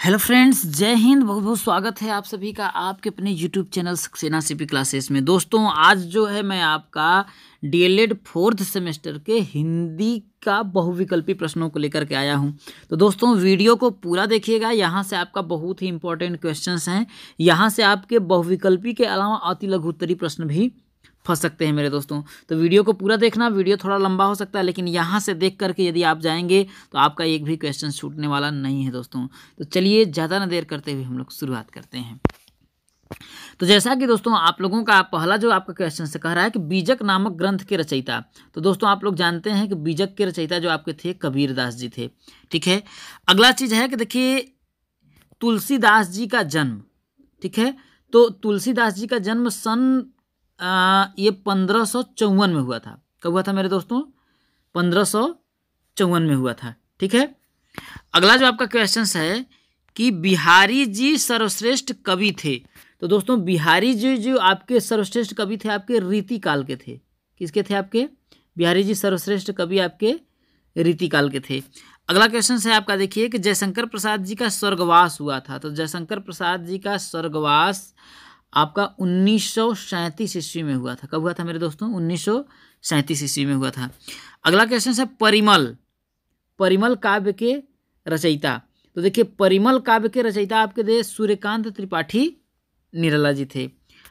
Hello friends, जय हिंद। बहुत बहुत स्वागत है आप सभी का आपके अपने YouTube channel Saxena CP classes में। दोस्तों, आज जो है मैं आपका डीएलएड 4th सेमेस्टर के हिंदी का बहुविकल्पी प्रश्नों को लेकर के आया हूं। तो दोस्तों, वीडियो को पूरा देखिएगा। यहां से आपका बहुत ही इंपॉर्टेंट क्वेश्चंस हैं। यहां से आपके बहुविकल्पी के अलावा अति लघु उत्तरीय प्रश्न भी फंस सकते हैं मेरे दोस्तों। तो वीडियो को पूरा देखना। वीडियो थोड़ा लंबा हो सकता है, लेकिन यहाँ से देख करके यदि आप जाएंगे तो आपका एक भी क्वेश्चन छूटने वाला नहीं है दोस्तों। तो चलिए ज़्यादा न देर करते हुए हम लोग शुरुआत करते हैं। तो जैसा कि दोस्तों आप लोगों का पहला जो आपका क्वेश्चन से कह रहा है कि बीजक नामक ग्रंथ के रचयिता। तो दोस्तों आप लोग जानते हैं कि बीजक के रचयिता जो आपके थे कबीरदास जी थे। ठीक है। अगला चीज़ है कि देखिए तुलसीदास जी का जन्म। ठीक है। तो तुलसीदास जी का जन्म सन ये 1554 में हुआ था। कब हुआ था मेरे दोस्तों? 1554 में हुआ था। ठीक है। अगला जो आपका क्वेश्चन है कि बिहारी जी सर्वश्रेष्ठ कवि थे। तो दोस्तों बिहारी जी जो आपके सर्वश्रेष्ठ कवि थे आपके रीतिकाल के थे। किसके थे आपके? बिहारी जी सर्वश्रेष्ठ कवि आपके रीतिकाल के थे। अगला क्वेश्चन है आपका, देखिए कि जयशंकर प्रसाद जी का स्वर्गवास हुआ था। तो जयशंकर प्रसाद जी का स्वर्गवास आपका 1937 ईस्वी में हुआ था। कब हुआ था मेरे दोस्तों? 1937 ईस्वी में हुआ था। अगला क्वेश्चन है परिमल काव्य के रचयिता। तो देखिए परिमल काव्य के रचयिता आपके देश सूर्यकांत त्रिपाठी निराला जी थे।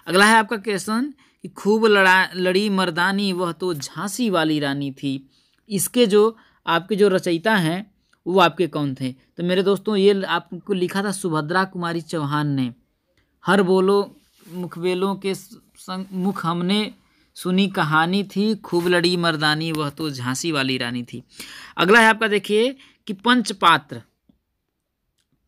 अगला है आपका क्वेश्चन कि खूब लड़ी मर्दानी वह तो झांसी वाली रानी थी। इसके जो आपके जो रचयिता हैं वो आपके कौन थे? तो मेरे दोस्तों ये आपको लिखा था सुभद्रा कुमारी चौहान ने। हर बोलो मुखबेलों के संग मुख हमने सुनी कहानी थी, खूब लड़ी मर्दानी वह तो झांसी वाली रानी थी। अगला है आपका, देखिए कि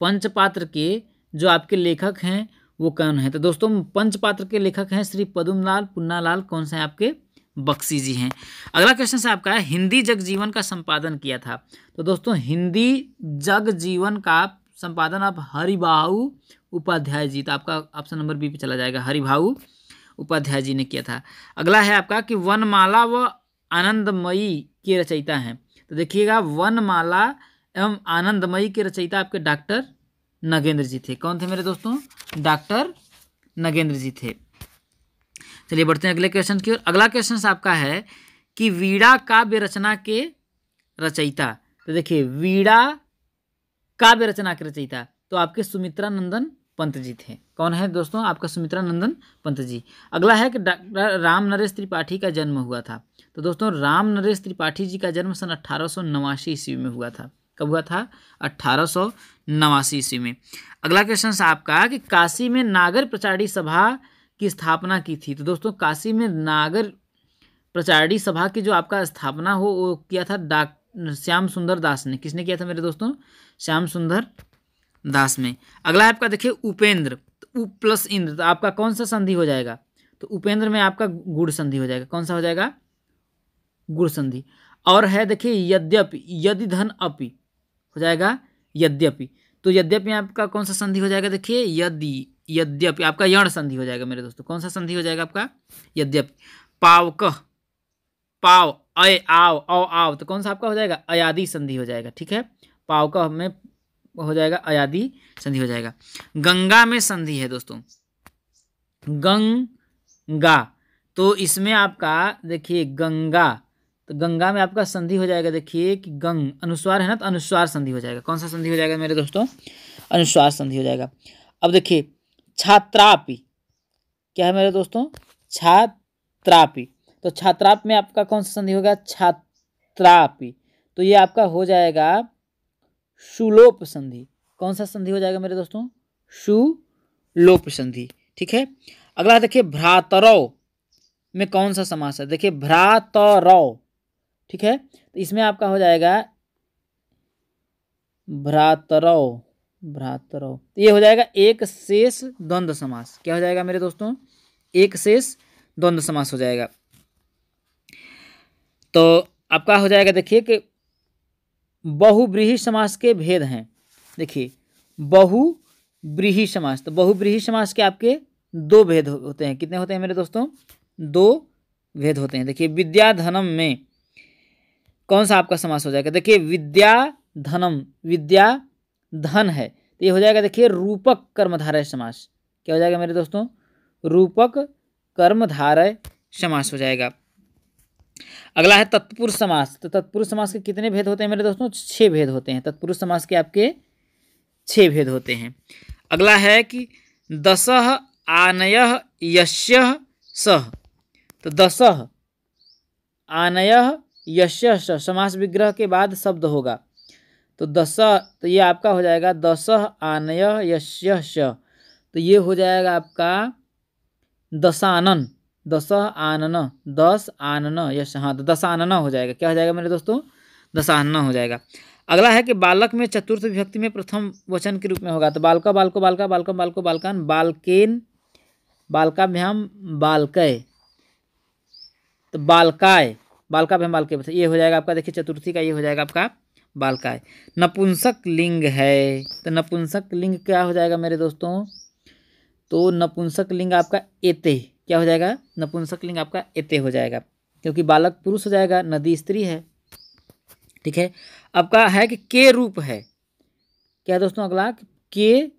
पंचपात्र के जो आपके लेखक हैं वो कौन है? तो दोस्तों पंचपात्र के लेखक हैं श्री पद्मलाल पुन्नालाल। कौन से हैं आपके? बख्शी जी हैं। अगला क्वेश्चन है आपका, हिंदी जगजीवन का संपादन किया था। तो दोस्तों हिंदी जगजीवन का संपादन आप हरिभाऊ उपाध्याय जी। तो आपका ऑप्शन नंबर बी पे चला जाएगा, हरिभाऊ उपाध्याय जी ने किया था। अगला है आपका कि वनमाला व आनंदमयी के रचयिता हैं। तो देखिएगा वनमाला एवं आनंदमयी के रचयिता आपके डॉक्टर नगेंद्र जी थे। कौन थे मेरे दोस्तों? डॉक्टर नगेंद्र जी थे। चलिए बढ़ते हैं अगले क्वेश्चन की ओर। अगला क्वेश्चन आपका है कि वीणा काव्य रचना के रचयिता। तो देखिए वीणा काव्य रचना के रचयिता तो आपके सुमित्रा नंदन पंत जी थे। कौन है दोस्तों? आपका सुमित्रा नंदन पंत जी। अगला है कि डॉक्टर राम नरेश त्रिपाठी का जन्म हुआ था। तो दोस्तों राम नरेश त्रिपाठी जी का जन्म सन 1889 ईस्वी में हुआ था। कब हुआ था? 1889 ईस्वी में। अगला क्वेश्चन आपका कि काशी में नागर प्रचारी सभा की स्थापना की थी। तो दोस्तों काशी में नागर प्रचारी सभा की जो आपका स्थापना हो वो किया था श्याम सुंदर दास ने। किसने किया था मेरे दोस्तों? श्याम सुंदर दास में। अगला है आपका, देखिए उपेंद्र। तो उ प्लस इंद्र तो आपका कौन सा संधि हो जाएगा? तो उपेंद्र में आपका गुण संधि हो जाएगा। कौन सा हो जाएगा? गुण संधि। और है देखिए यद्यपि, यदि धन अपि हो जाएगा यद्यपि। तो यद्यपि आपका कौन सा संधि हो जाएगा? देखिए यद्यपि आपका यण संधि हो जाएगा मेरे दोस्तों। कौन सा संधि हो जाएगा आपका? यद्यपि। पावकह पाव अय आव औ आव तो कौन सा आपका हो जाएगा? अयादि संधि हो जाएगा। ठीक है। पावकह में हो जाएगा अयादि संधि हो जाएगा। गंगा में संधि है दोस्तों, गंगा। तो इसमें आपका देखिए गंगा, तो गंगा में आपका संधि हो जाएगा। देखिए कि गंग अनुस्वार है ना, तो अनुस्वार संधि हो जाएगा। कौन सा संधि हो जाएगा मेरे दोस्तों? अनुस्वार संधि हो जाएगा। अब देखिए छात्रापि क्या है मेरे दोस्तों? छात्रापि। तो छात्राप में आपका कौन सा संधि होगा? छात्रापि। तो ये आपका हो जाएगा सुलोप संधि। कौन सा संधि हो जाएगा मेरे दोस्तों? सुलोप संधि। ठीक है। अगला देखिए भ्रातरौ में कौन सा समास है? देखिए भ्रातरौ। ठीक है। तो इसमें आपका हो जाएगा भ्रातरौ। तो ये हो जाएगा एक शेष द्वंद्व समास। क्या हो जाएगा मेरे दोस्तों? एक शेष द्वंद्व समास हो जाएगा। तो आपका हो जाएगा, देखिए कि बहुव्रीहि समास के भेद हैं। देखिए बहुव्रीहि समास, तो बहुव्रीहि समास के आपके दो भेद होते हैं। कितने होते हैं मेरे दोस्तों? दो भेद होते हैं। देखिए विद्याधनम में कौन सा आपका समास हो जाएगा? देखिए विद्याधनम, विद्या धन है तो ये हो जाएगा देखिए रूपक कर्मधारय समास। क्या हो जाएगा मेरे दोस्तों? रूपक कर्मधारय समास हो जाएगा। अगला है तत्पुरुष समास। तो तत्पुरुष समास के कितने भेद होते हैं मेरे दोस्तों? 6 भेद होते हैं। तत्पुरुष समास के आपके 6 भेद होते हैं। अगला है कि दसः आनयः यस्यः सः। तो दसः आनयः यस्यः सः समास विग्रह के बाद शब्द होगा। तो तो ये आपका हो जाएगा दसः आनयः यस्यः सः। तो ये हो जाएगा आपका दशानन। दसः आनन, 10 आनन यश, हाँ तो दशानन हो जाएगा। क्या हो जाएगा मेरे दोस्तों? दशानन हो जाएगा। अगला है कि बालक में चतुर्थ विभक्ति में प्रथम वचन के रूप में होगा। तो बालका बालको बालका बालकम बालको बालकान बालकेन बालकाभ्याम बालकय। तो बालकाय बालकाभ्याम बालकय, ये हो जाएगा आपका देखिए चतुर्थी का ये हो जाएगा आपका बालकाय। नपुंसक लिंग है। तो नपुंसक लिंग क्या हो जाएगा मेरे दोस्तों? तो नपुंसक लिंग आपका एते। क्या हो जाएगा? नपुंसक लिंग आपका एते हो जाएगा, क्योंकि बालक पुरुष हो जाएगा, नदी स्त्री है। ठीक है। आपका है कि के रूप है। क्या दोस्तों? अगला के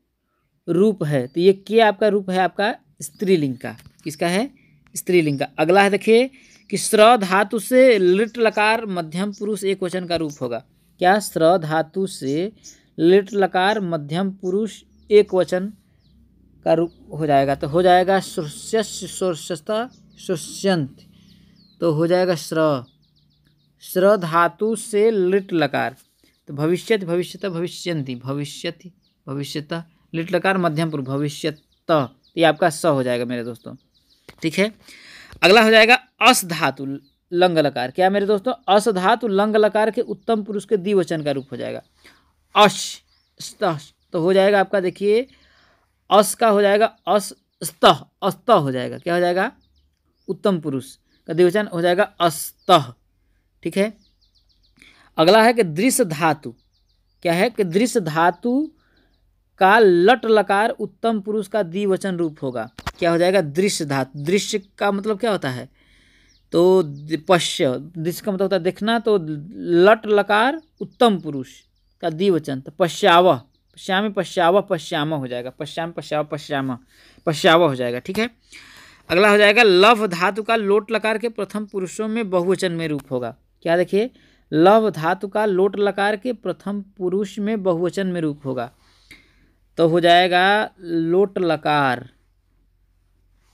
रूप है। तो ये के आपका रूप है आपका स्त्रीलिंग का। किसका है? स्त्रीलिंग का। अगला है देखिए कि श्र धातु से लिट लकार मध्यम पुरुष एक वचन का रूप होगा। क्या? श्र धातु से लिट लकार मध्यम पुरुष एक वचन का रूप हो जाएगा। तो हो जाएगा शुष्यता शुष्यंत। तो हो जाएगा श्र धातु से लिट लकार। तो भविष्यति भविष्यत भविष्यंति भविष्यति भविष्यत लिट लकार मध्यम पुरुष भविष्यत। ये आपका स हो जाएगा मेरे दोस्तों। ठीक है। अगला हो जाएगा अस धातु लंग लकार। क्या मेरे दोस्तों? अस धातु लंग लकार के उत्तम पुरुष के द्विवचन का रूप हो जाएगा अश। तो हो जाएगा आपका देखिए अस का हो जाएगा अस्तः, अस्तः हो जाएगा। क्या हो जाएगा? उत्तम पुरुष का द्विवचन हो जाएगा अस्तः। ठीक है। अगला है कि दृश्य धातु। क्या है? कि दृश्य धातु का लट लकार उत्तम पुरुष का द्विवचन रूप होगा। क्या हो जाएगा? दृश्य धातु। दृश्य का मतलब क्या होता है? तो पश्य, दृश्य का मतलब होता है देखना। तो लट लकार उत्तम पुरुष का द्विवचन, तो पश्यावह, पश्यामि पश्यावह पश्याम हो जाएगा। पश्याम पश्याव पश्याम पश्याव हो जाएगा। ठीक है। अगला हो जाएगा लव धातु का लोट लकार के प्रथम पुरुषों में बहुवचन में रूप होगा। क्या देखिए? लव धातु का लोट लकार के प्रथम पुरुष में बहुवचन में रूप होगा। तो हो जाएगा लोट लकार।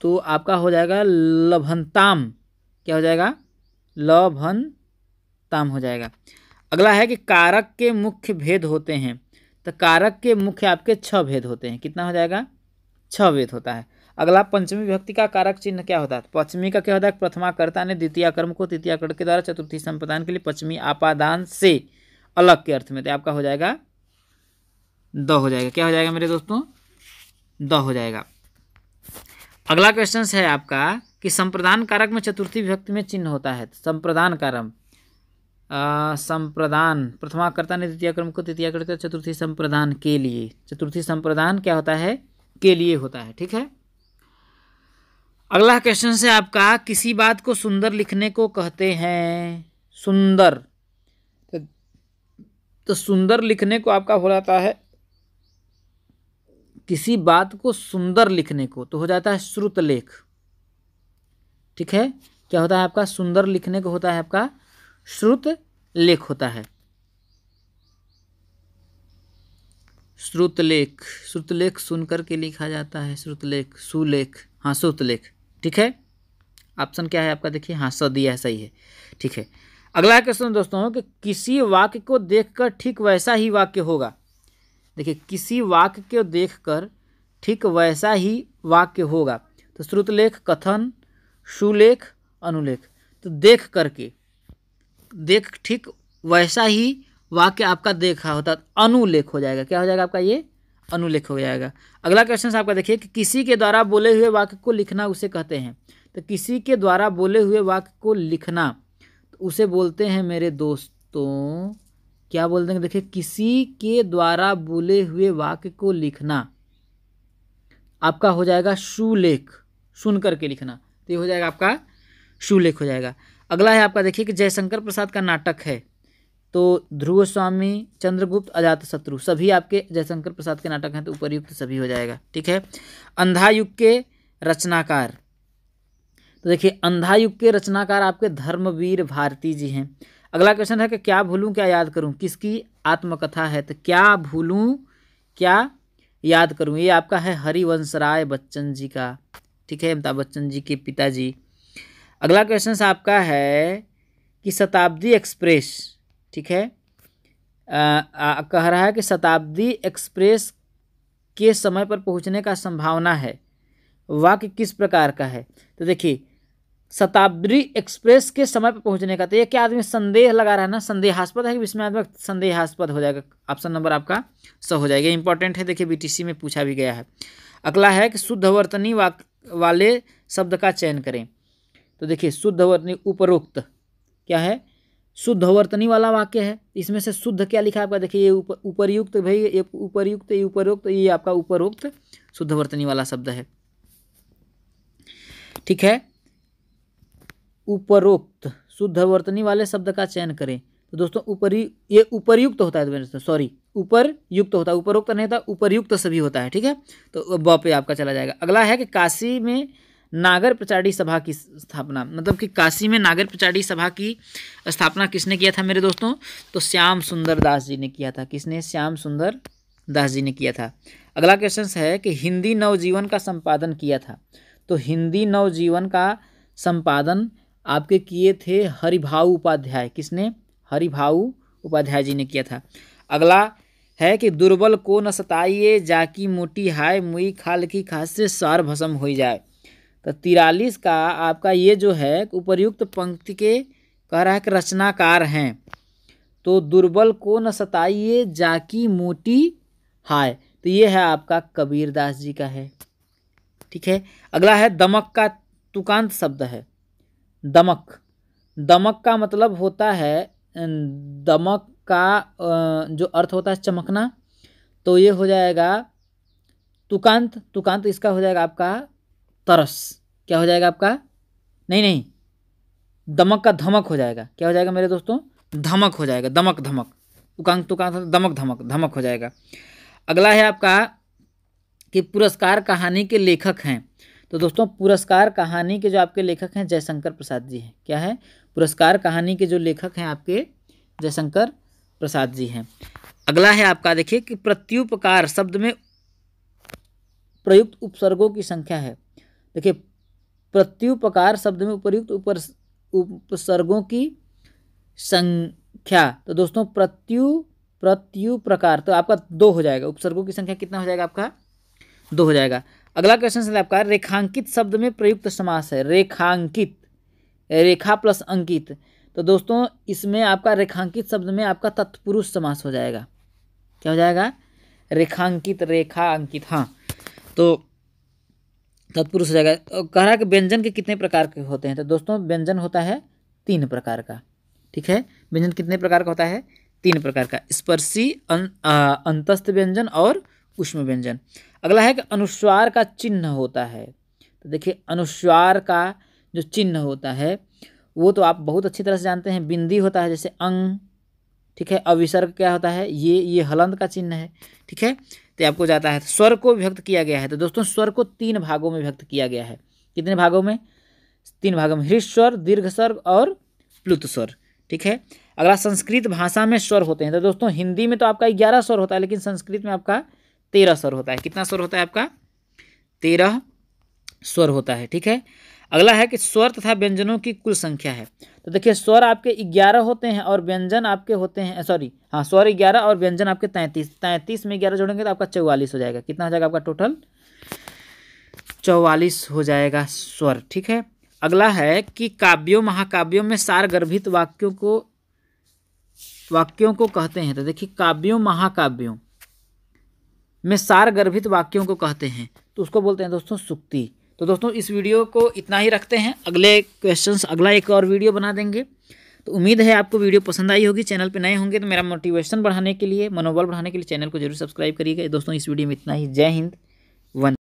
तो आपका हो जाएगा लभनताम। क्या हो जाएगा? लभनताम हो जाएगा। अगला है कि कारक के मुख्य भेद होते हैं। तो कारक के मुख्य आपके 6 भेद होते हैं। कितना हो जाएगा? 6 भेद होता है। अगला पंचमी विभक्ति का कारक चिन्ह क्या होता है? पंचमी का क्या होता है? प्रथमा कर्ता ने द्वितीय कर्म को तृतीय कर्म के द्वारा चतुर्थी संप्रदान के लिए पश्चिमी आपादान से अलग के अर्थ में। तो आपका हो जाएगा द हो जाएगा। क्या हो जाएगा मेरे दोस्तों? द हो जाएगा। अगला क्वेश्चन है आपका कि संप्रदान कारक में चतुर्थी विभक्ति में चिन्ह होता है। संप्रदान कारक संप्रदान प्रथमा कर्ता ने द्वितीय कर्म को तृतीय कर्म चतुर्थी संप्रदान के लिए। चतुर्थी संप्रदान क्या होता है? के लिए होता है। ठीक है। अगला क्वेश्चन है आपका किसी बात को सुंदर लिखने को कहते हैं। सुंदर, तो सुंदर लिखने को आपका हो जाता है, किसी बात को सुंदर लिखने को तो हो जाता है श्रुतलेख। ठीक है। क्या होता है आपका? सुंदर लिखने को होता है आपका श्रुतलेख होता है। श्रुतलेख, श्रुतलेख सुनकर के लिखा जाता है। श्रुतलेख, सुलेख, हाँ श्रुतलेख। ठीक है। ऑप्शन क्या है आपका? देखिए हाँ स दिया है, सही है। ठीक है। अगला क्वेश्चन दोस्तों कि किसी वाक्य को देखकर ठीक वैसा ही वाक्य होगा। देखिए किसी वाक्य को देखकर ठीक वैसा ही वाक्य होगा। तो श्रुतलेख, कथन, सुलेख, अनुलेख। तो देख करके, देख ठीक वैसा ही वाक्य आपका देखा होता अनुलेख हो जाएगा। क्या हो जाएगा आपका? ये अनुलेख हो जाएगा। अगला क्वेश्चन आपका देखिए कि किसी के द्वारा बोले हुए वाक्य को लिखना उसे कहते हैं। तो किसी के द्वारा बोले हुए वाक्य को लिखना तो उसे बोलते हैं मेरे दोस्तों, क्या बोलते हैं? देखिए किसी के द्वारा बोले हुए वाक्य को लिखना आपका हो जाएगा सुलेख, सुन करके लिखना। तो ये हो जाएगा आपका सुलेख हो जाएगा। अगला है आपका देखिए कि जयशंकर प्रसाद का नाटक है। तो ध्रुव स्वामी, चंद्रगुप्त, अजातशत्रु सभी आपके जयशंकर प्रसाद के नाटक हैं, तो उपर्युक्त सभी हो जाएगा। ठीक है। अंधा युग के रचनाकार, तो देखिए अंधा युग के रचनाकार आपके धर्मवीर भारती जी हैं। अगला क्वेश्चन है कि क्या भूलूं क्या याद करूं, किसकी आत्मकथा है, तो क्या भूलूं क्या याद करूं, ये आपका है हरिवंश राय बच्चन जी का। ठीक है, अमिताभ बच्चन जी के पिताजी। अगला क्वेश्चन आपका है कि शताब्दी एक्सप्रेस, ठीक है, कह रहा है कि शताब्दी एक्सप्रेस के समय पर पहुंचने का संभावना है, वाक्य किस प्रकार का है। तो देखिए शताब्दी एक्सप्रेस के समय पर पहुंचने का, तो ये क्या आदमी संदेह लगा रहा है ना, संदेहास्पद है कि विस्मयात्मक, संदेहास्पद हो जाएगा, ऑप्शन नंबर आपका सही हो जाएगा। इंपॉर्टेंट है, देखिए बीटीसी में पूछा भी गया है। अगला है कि शुद्धवर्तनी वाले शब्द का चयन करें, तो देखिए शुद्धवर्तनी उपरोक्त क्या है, शुद्धवर्तनी वाला वाक्य है, इसमें से शुद्ध क्या लिखा है आपका, देखिए ये उपर्युक्त, भाई ये उपर्युक्त, ये उपरोक्त, ये आपका उपरोक्त शुद्धवर्तनी वाला शब्द है। ठीक है, उपरोक्त शुद्धवर्तनी वाले शब्द का चयन करें, तो दोस्तों ये उपर्युक्त होता है, सॉरी उपरयुक्त होता है, उपरोक्त नहीं होता, उपर्युक्त सभी होता है। ठीक है, तो ब पे आपका चला जाएगा। अगला है कि काशी में नागर प्रचारी सभा की स्थापना, मतलब कि काशी में नागर प्रचारी सभा की स्थापना किसने किया था मेरे दोस्तों, तो श्याम सुंदर दास जी ने किया था। किसने, श्याम सुंदर दास जी ने किया था। अगला क्वेश्चन है कि हिंदी नवजीवन का संपादन किया था, तो हिंदी नवजीवन का संपादन आपके किए थे हरिभाऊ उपाध्याय। किसने, हरिभाऊ उपाध्याय जी ने किया था। अगला है कि दुर्बल को न सताइए, जाकी मोटी हाय, मुई खाल की खास से सार भस्म हो जाए। तो 43 का आपका ये जो है उपर्युक्त पंक्ति के कह रहा है कि रचनाकार हैं, तो दुर्बल को न सताइए, जाकी मोटी हाय, तो ये है आपका कबीर दास जी का है। ठीक है। अगला है दमक का तुकांत शब्द है, दमक, दमक का मतलब होता है, दमक का जो अर्थ होता है चमकना, तो ये हो जाएगा तुकांत, तुकांत इसका हो जाएगा आपका तरस, क्या हो जाएगा आपका, नहीं दमक का धमक हो जाएगा, क्या हो जाएगा मेरे दोस्तों, धमक हो जाएगा, दमक धमक, तुकांत तुकांत दमक धमक, धमक हो जाएगा। अगला है आपका कि पुरस्कार कहानी के लेखक हैं, तो दोस्तों पुरस्कार कहानी के जो आपके लेखक हैं जयशंकर प्रसाद जी हैं। क्या है, पुरस्कार कहानी के जो लेखक हैं आपके जयशंकर प्रसाद जी हैं। अगला है आपका देखिए कि प्रत्युपकार शब्द में प्रयुक्त उपसर्गों की संख्या है। देखिए प्रत्युपकार शब्द में उपयुक्त उपसर्गों की संख्या, तो दोस्तों प्रत्युप्रकार, तो आपका 2 हो जाएगा, उपसर्गों की संख्या कितना हो जाएगा आपका, 2 हो जाएगा। अगला क्वेश्चन है आपका रेखांकित शब्द में प्रयुक्त समास है, रेखांकित, रेखा प्लस अंकित, तो दोस्तों इसमें आपका रेखांकित शब्द में आपका तत्पुरुष समास हो जाएगा। क्या हो जाएगा, रेखांकित, रेखा अंकित, हाँ, तो तत्पुरुष हो जाएगा। कह रहा है कि व्यंजन के कितने प्रकार के होते हैं, तो दोस्तों व्यंजन होता है 3 प्रकार का। ठीक है, व्यंजन कितने प्रकार का होता है, 3 प्रकार का, स्पर्शी, अंतस्थ व्यंजन और उष्म व्यंजन। अगला है कि अनुस्वार का चिन्ह होता है, तो देखिए अनुस्वार का जो चिन्ह होता है वो तो आप बहुत अच्छी तरह से जानते हैं, बिंदी होता है जैसे अंग। ठीक है, अविसर्ग क्या होता है, ये हलंत का चिन्ह है। ठीक है, तो आपको जाता है। स्वर को व्यक्त किया गया है, तो दोस्तों स्वर को 3 भागों में व्यक्त किया गया है। कितने भागों में, 3 भागों में, हृस्व स्वर, दीर्घ स्वर और प्लुत स्वर। ठीक है। अगला संस्कृत भाषा में स्वर होते हैं, तो दोस्तों हिंदी में तो आपका 11 स्वर होता है, लेकिन संस्कृत में आपका 13 स्वर होता है। कितना स्वर होता है आपका, 13 स्वर होता है। ठीक है। अगला है कि स्वर तथा व्यंजनों की कुल संख्या है, तो देखिए स्वर आपके 11 होते हैं और व्यंजन आपके होते हैं, सॉरी हाँ, स्वर 11 और व्यंजन आपके 33, 33 में 11 जोड़ेंगे तो आपका 44 हो जाएगा। कितना हो जाएगा आपका टोटल, 44 हो जाएगा स्वर। ठीक है। अगला है कि काव्यों महाकाव्यों में सारगर्भित वाक्यों को कहते हैं, तो देखिए काव्यों महाकाव्यों में सारगर्भित वाक्यों को कहते हैं, तो उसको बोलते हैं दोस्तों सुक्ति। तो दोस्तों इस वीडियो को इतना ही रखते हैं, अगले क्वेश्चंस अगला एक और वीडियो बना देंगे। तो उम्मीद है आपको वीडियो पसंद आई होगी। चैनल पे नए होंगे तो मेरा मोटिवेशन बढ़ाने के लिए, मनोबल बढ़ाने के लिए चैनल को जरूर सब्सक्राइब करिएगा। दोस्तों इस वीडियो में इतना ही। जय हिंद, वंदे।